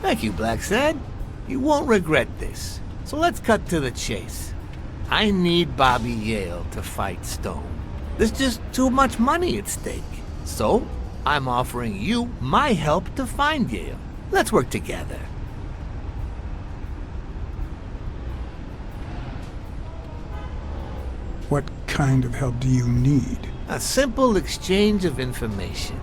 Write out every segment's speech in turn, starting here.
Thank you, Blacksad. You won't regret this. So let's cut to the chase. I need Bobby Yale to fight Stone. There's just too much money at stake. So, I'm offering you my help to find Yale. Let's work together. What kind of help do you need? A simple exchange of information.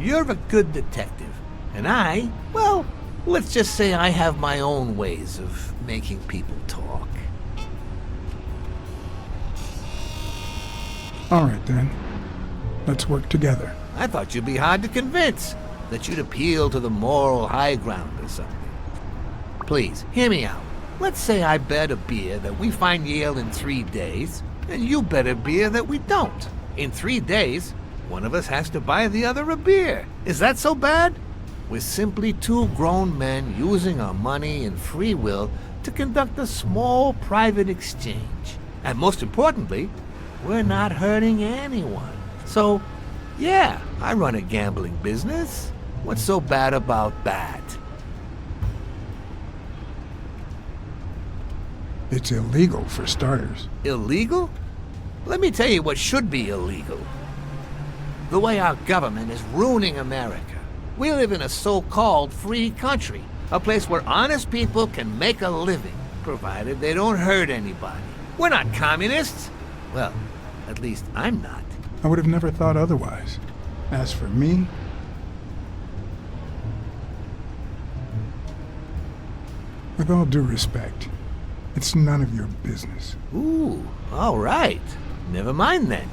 You're a good detective, and I, well, let's just say I have my own ways of making people talk. All right, then. Let's work together. I thought you'd be hard to convince, that you'd appeal to the moral high ground or something. Please, hear me out. Let's say I bet a beer that we find Yale in 3 days, and you bet a beer that we don't. In 3 days, one of us has to buy the other a beer. Is that so bad? We're simply two grown men using our money and free will to conduct a small private exchange. And most importantly, we're not hurting anyone. So, yeah, I run a gambling business. What's so bad about that? It's illegal, for starters. Illegal? Let me tell you what should be illegal. The way our government is ruining America. We live in a so-called free country, a place where honest people can make a living, provided they don't hurt anybody. We're not communists. Well, at least I'm not. I would have never thought otherwise. As for me, with all due respect, it's none of your business. Ooh, all right. Never mind then.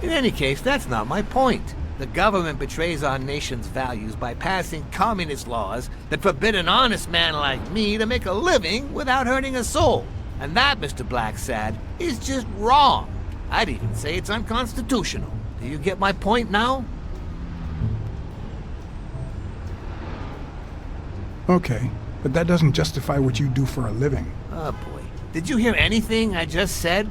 In any case, that's not my point. The government betrays our nation's values by passing communist laws that forbid an honest man like me to make a living without hurting a soul. And that, Mr. Blacksad, is just wrong. I'd even say it's unconstitutional. Do you get my point now? Okay, but that doesn't justify what you do for a living. Oh boy. Did you hear anything I just said?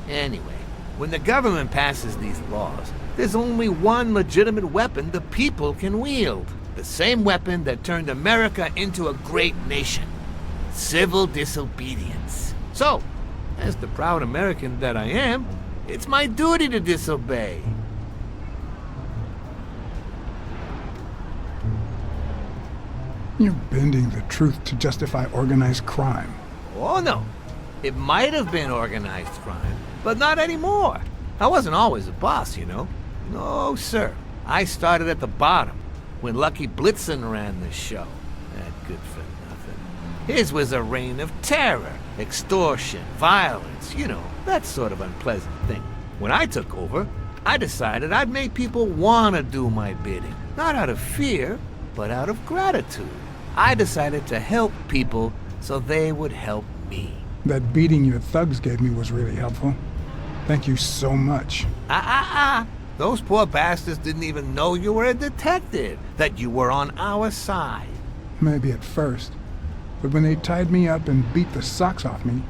Anyway, when the government passes these laws, there's only one legitimate weapon the people can wield. The same weapon that turned America into a great nation. Civil disobedience. So, as the proud American that I am, it's my duty to disobey. You're bending the truth to justify organized crime. Oh no, it might have been organized crime, but not anymore. I wasn't always a boss, you know. No, sir. I started at the bottom, when Lucky Blitzen ran the show. That good for nothing. His was a reign of terror, extortion, violence, you know, that sort of unpleasant thing. When I took over, I decided I'd make people want to do my bidding. Not out of fear, but out of gratitude. I decided to help people so they would help me. That beating your thugs gave me was really helpful. Thank you so much. Those poor bastards didn't even know you were a detective, that you were on our side. Maybe at first, but when they tied me up and beat the socks off me,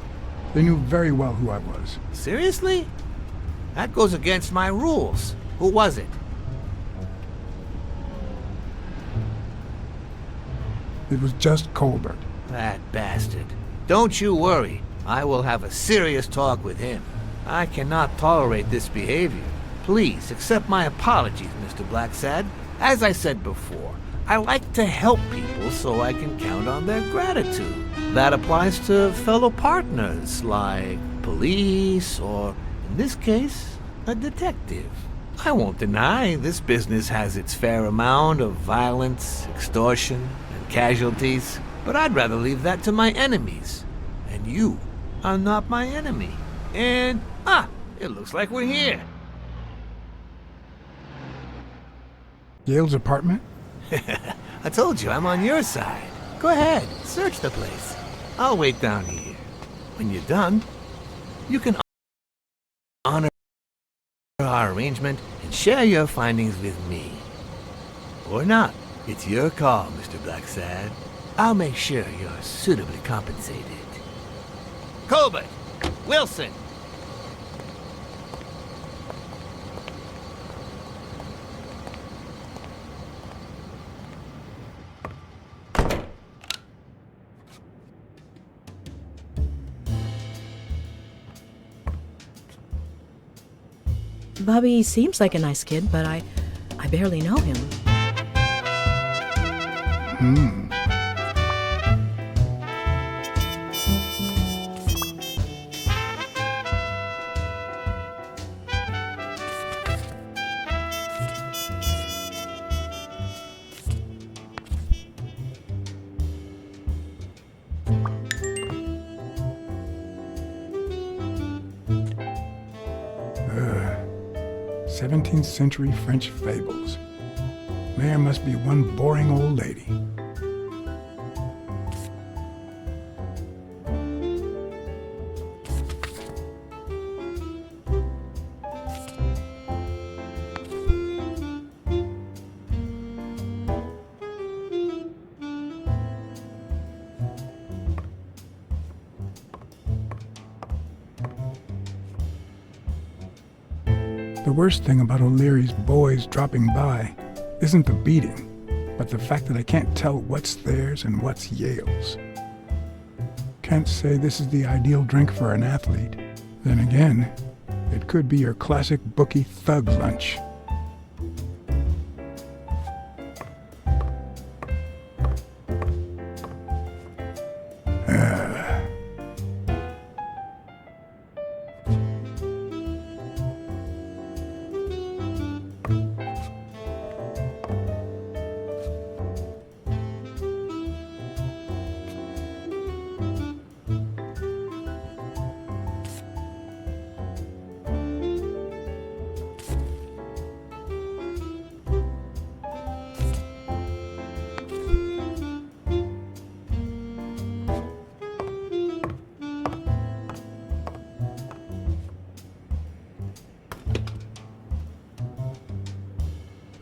they knew very well who I was. Seriously? That goes against my rules. Who was it? It was just Colbert. That bastard. Don't you worry. I will have a serious talk with him. I cannot tolerate this behavior. Please accept my apologies, Mr. Blacksad. As I said before, I like to help people so I can count on their gratitude. That applies to fellow partners like police or, in this case, a detective. I won't deny this business has its fair amount of violence, extortion, and casualties, but I'd rather leave that to my enemies. And you are not my enemy. And, it looks like we're here. Yale's apartment? I told you I'm on your side. Go ahead, search the place. I'll wait down here. When you're done, you can honor our arrangement and share your findings with me. Or not. It's your call, Mr. Blacksad. I'll make sure you're suitably compensated. Colbert! Wilson! Bobby seems like a nice kid, but I barely know him. Ugh. 17th century French fables. Mayor must be one boring old lady. The worst thing about O'Leary's boys dropping by isn't the beating, but the fact that I can't tell what's theirs and what's Yale's. Can't say this is the ideal drink for an athlete. Then again, it could be your classic bookie thug lunch.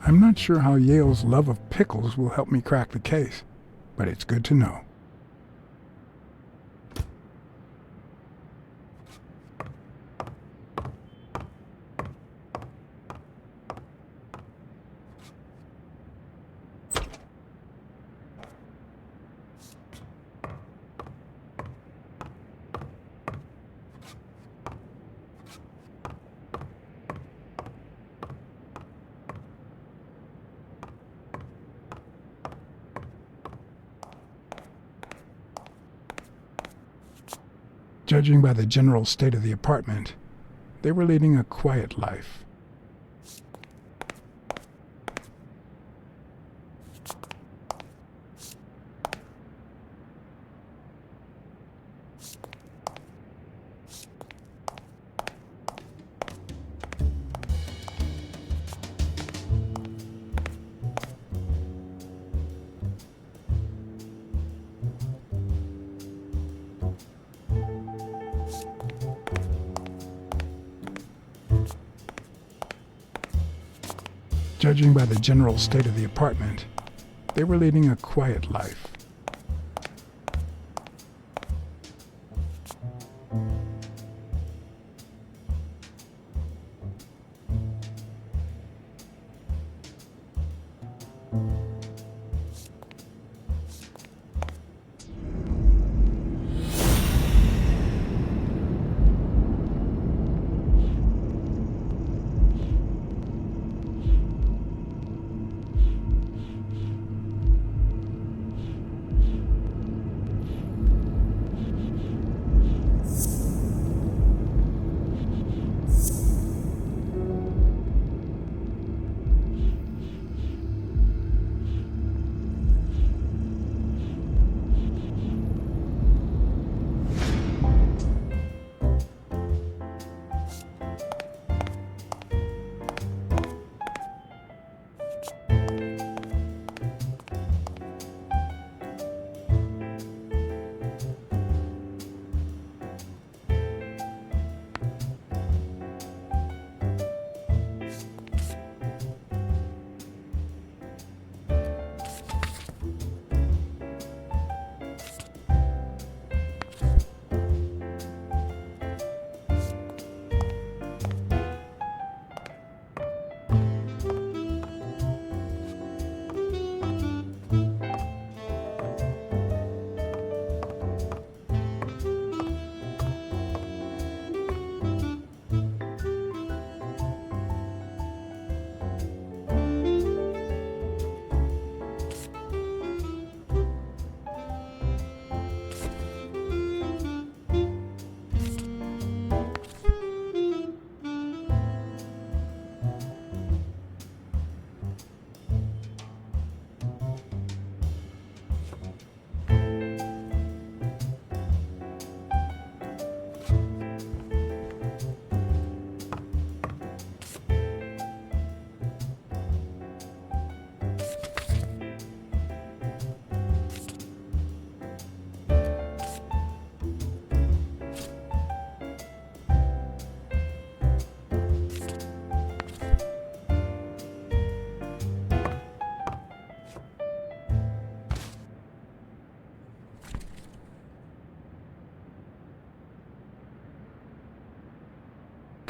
I'm not sure how Yale's love of pickles will help me crack the case, but it's good to know. Judging by the general state of the apartment, they were leading a quiet life. Judging by the general state of the apartment, they were leading a quiet life.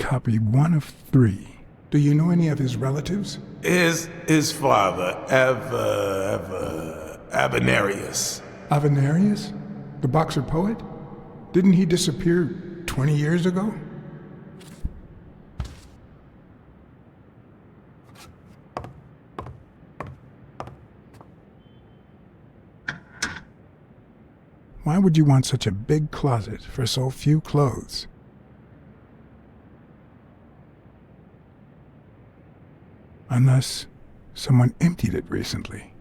copy one of 3. Do you know any of his relatives? His father, Avenarius. Avenarius? The boxer poet? Didn't he disappear 20 years ago? Why would you want such a big closet for so few clothes? Unless someone emptied it recently.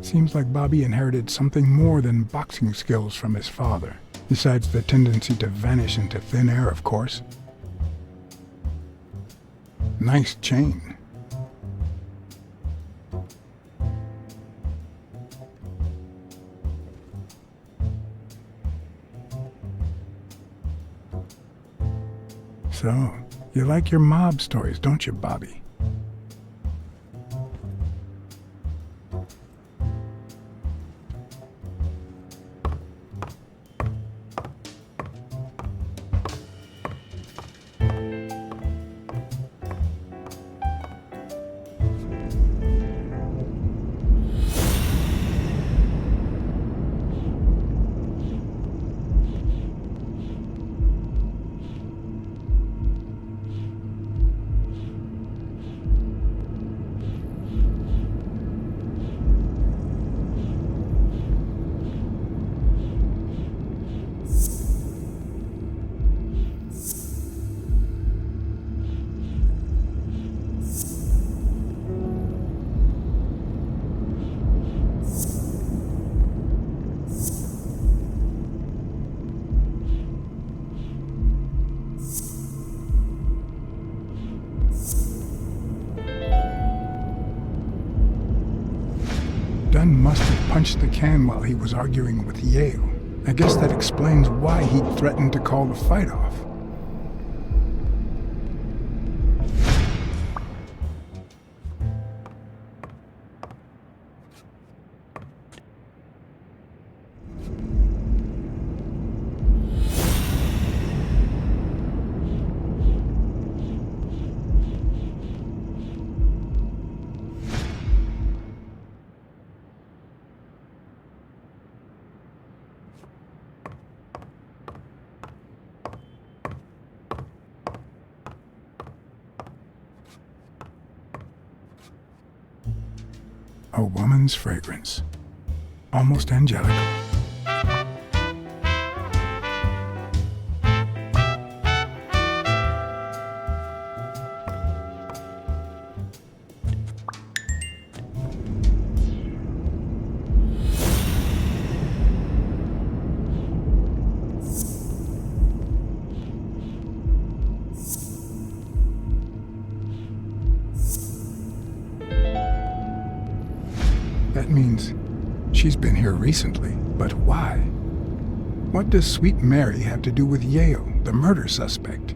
Seems like Bobby inherited something more than boxing skills from his father, besides the tendency to vanish into thin air, of course. Nice chain. So, you like your mob stories, don't you, Bobby? Dunn must have punched the can while he was arguing with Yale. I guess that explains why he threatened to call the fight off. A woman's fragrance. Almost angelical. That means she's been here recently, but why? What does Sweet Mary have to do with Yale, the murder suspect?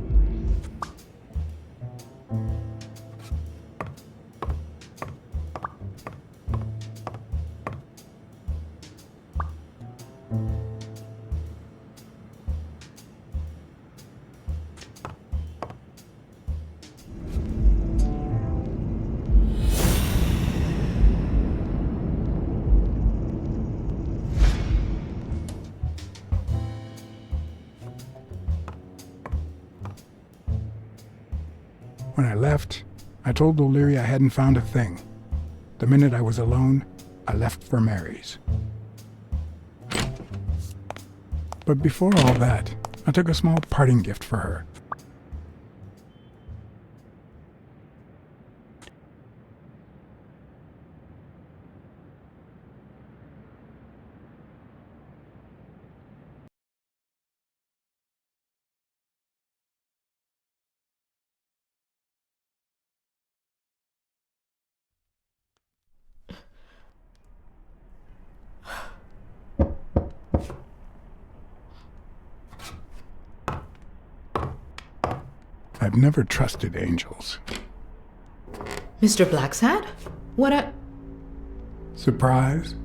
When I left, I told O'Leary I hadn't found a thing. The minute I was alone, I left for Mary's. But before all that, I took a small parting gift for her. I've never trusted angels. Mr. Blacksad? What a... Surprise?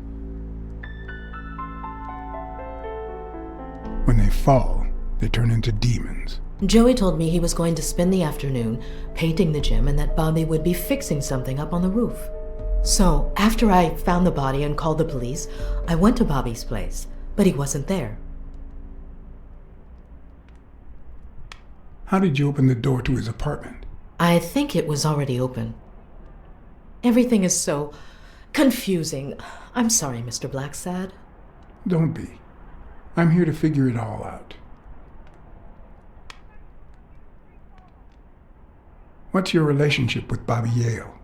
When they fall, they turn into demons. Joey told me he was going to spend the afternoon painting the gym and that Bobby would be fixing something up on the roof. So, after I found the body and called the police, I went to Bobby's place, but he wasn't there. How did you open the door to his apartment? I think it was already open. Everything is so confusing. I'm sorry, Mr. Blacksad. Don't be. I'm here to figure it all out. What's your relationship with Bobby Yale?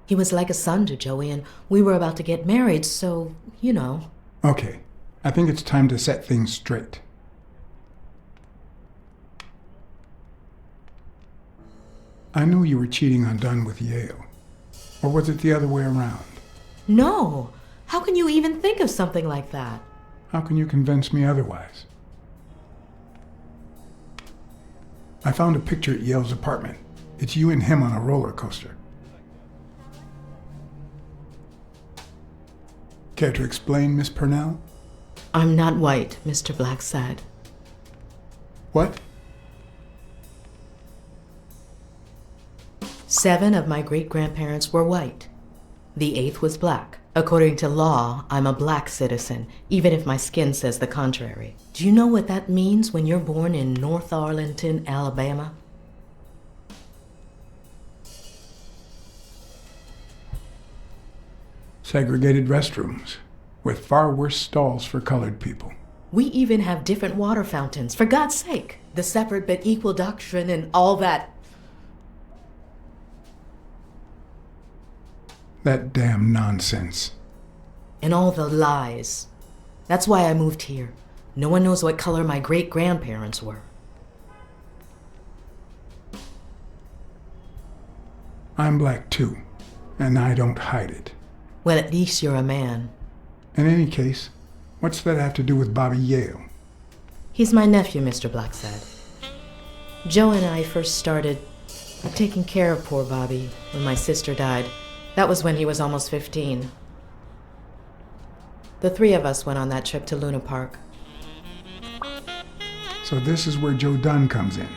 He was like a son to Joey, and we were about to get married, so, you know. Okay, I think it's time to set things straight. I knew you were cheating on Dunn with Yale. Or was it the other way around? No! How can you even think of something like that? How can you convince me otherwise? I found a picture at Yale's apartment. It's you and him on a roller coaster. Care to explain, Miss Purnell? I'm not white, Mr. Blacksad. What? 7 of my great-grandparents were white. The 8th was black. According to law, I'm a black citizen, even if my skin says the contrary. Do you know what that means when you're born in North Arlington, Alabama? Segregated restrooms, with far worse stalls for colored people. We even have different water fountains, for God's sake. The separate but equal doctrine and all that. That damn nonsense. And all the lies. That's why I moved here. No one knows what color my great-grandparents were. I'm black too, and I don't hide it. Well, at least you're a man. In any case, what's that have to do with Bobby Yale? He's my nephew, Mr. Blacksad. Joe and I first started taking care of poor Bobby when my sister died. That was when he was almost 15. The 3 of us went on that trip to Luna Park. So this is where Joe Dunn comes in.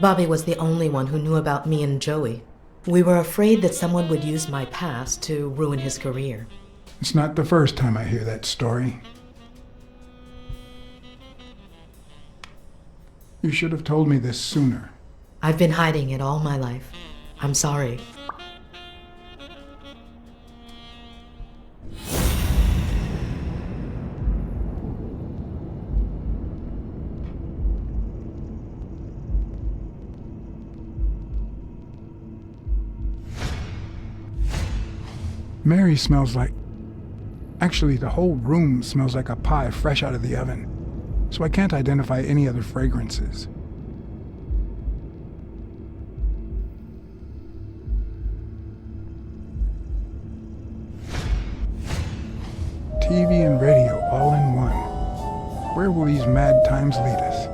Bobby was the only one who knew about me and Joey. We were afraid that someone would use my past to ruin his career. It's not the first time I hear that story. You should have told me this sooner. I've been hiding it all my life. I'm sorry. Mary smells like... Actually, the whole room smells like a pie fresh out of the oven, so I can't identify any other fragrances. TV and radio all in one. Where will these mad times lead us?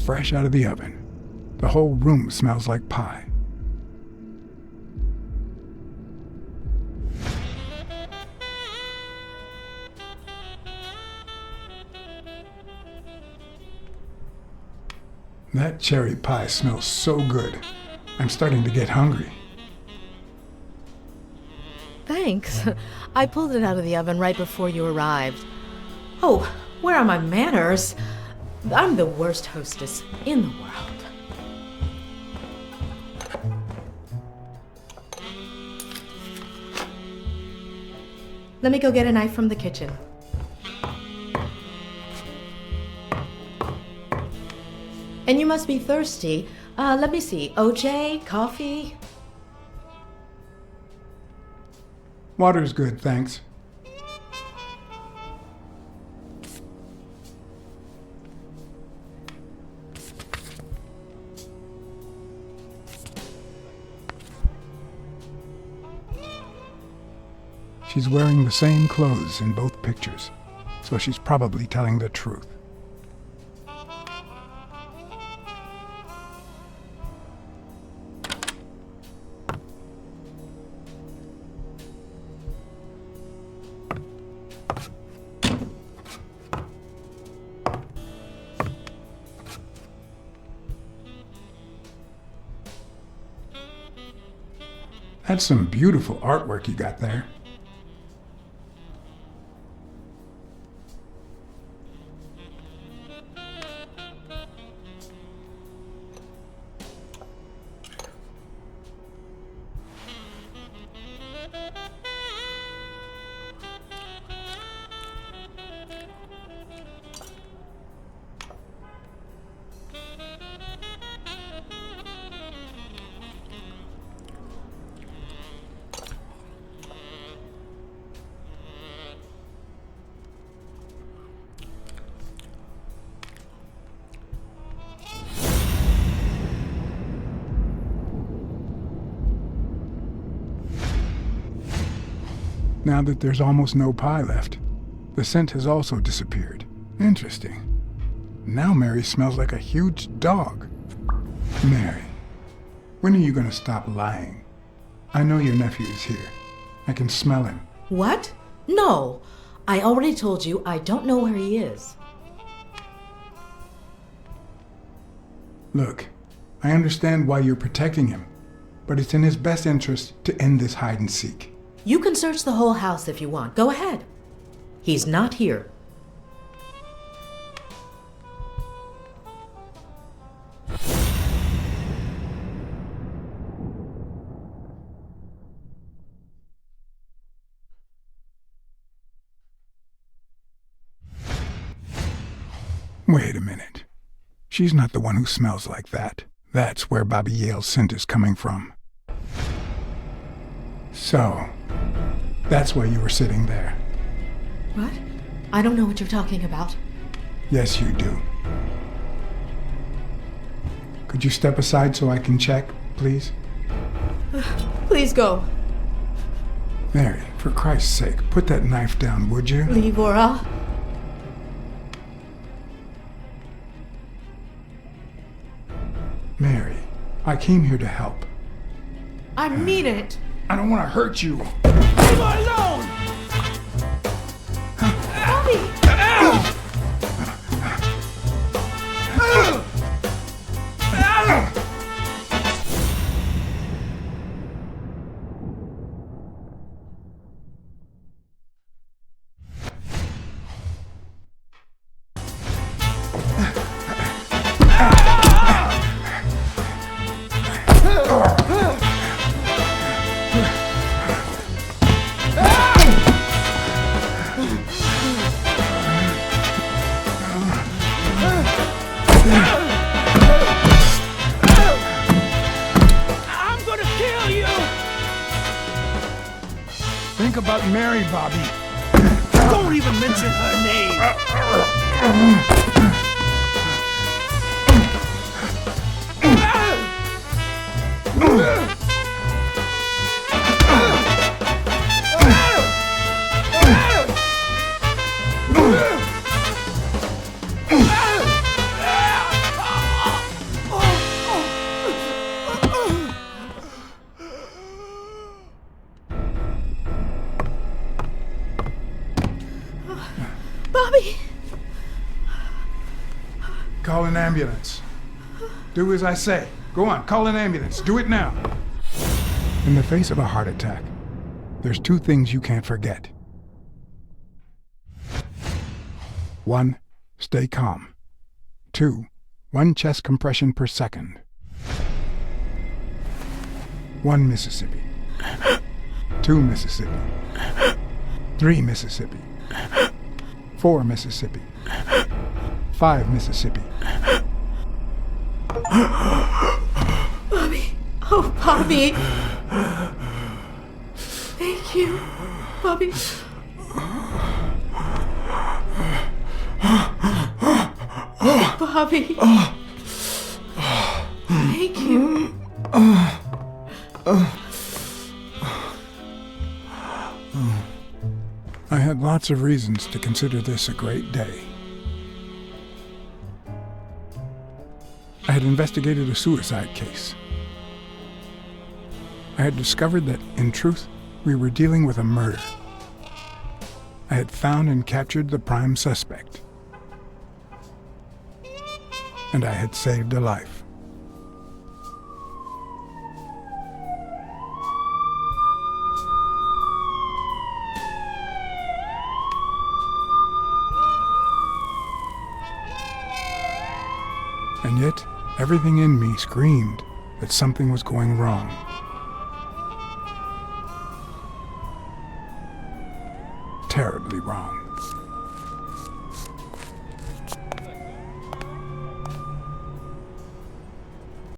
Fresh out of the oven. The whole room smells like pie. That cherry pie smells so good. I'm starting to get hungry. Thanks. I pulled it out of the oven right before you arrived. Oh, where are my manners? I'm the worst hostess in the world. Let me go get a knife from the kitchen. And you must be thirsty. Let me see. OJ? Coffee? Water's good, thanks. She's wearing the same clothes in both pictures, so she's probably telling the truth. That's some beautiful artwork you got there. Now that there's almost no pie left, the scent has also disappeared. Interesting. Now Mary smells like a huge dog. Mary, when are you going to stop lying? I know your nephew is here. I can smell him. What? No. I already told you I don't know where he is. Look, I understand why you're protecting him, but it's in his best interest to end this hide and seek. You can search the whole house if you want. Go ahead. He's not here. Wait a minute. She's not the one who smells like that. That's where Bobby Yale's scent is coming from. So, that's why you were sitting there. What? I don't know what you're talking about. Yes, you do. Could you step aside so I can check, please? Please go. Mary, for Christ's sake, put that knife down, would you? Livora. Mary, I came here to help. I mean it. I don't want to hurt you. Leave her alone! Bobby! I'm gonna kill you! Think about Mary, Bobby. Don't even mention her name! Bobby! Call an ambulance. Do as I say. Go on, call an ambulance. Do it now. In the face of a heart attack, there's two things you can't forget. 1, stay calm. 2, 1 chest compression per second. 1 Mississippi. 2 Mississippi. 3 Mississippi. 4 Mississippi. 5 Mississippi. Bobby. Oh, Bobby. Thank you. Bobby. Bobby. Thank you. I had lots of reasons to consider this a great day. I had investigated a suicide case. I had discovered that, in truth, we were dealing with a murder. I had found and captured the prime suspect. And I had saved a life. And yet, everything in me screamed that something was going wrong. Terribly wrong.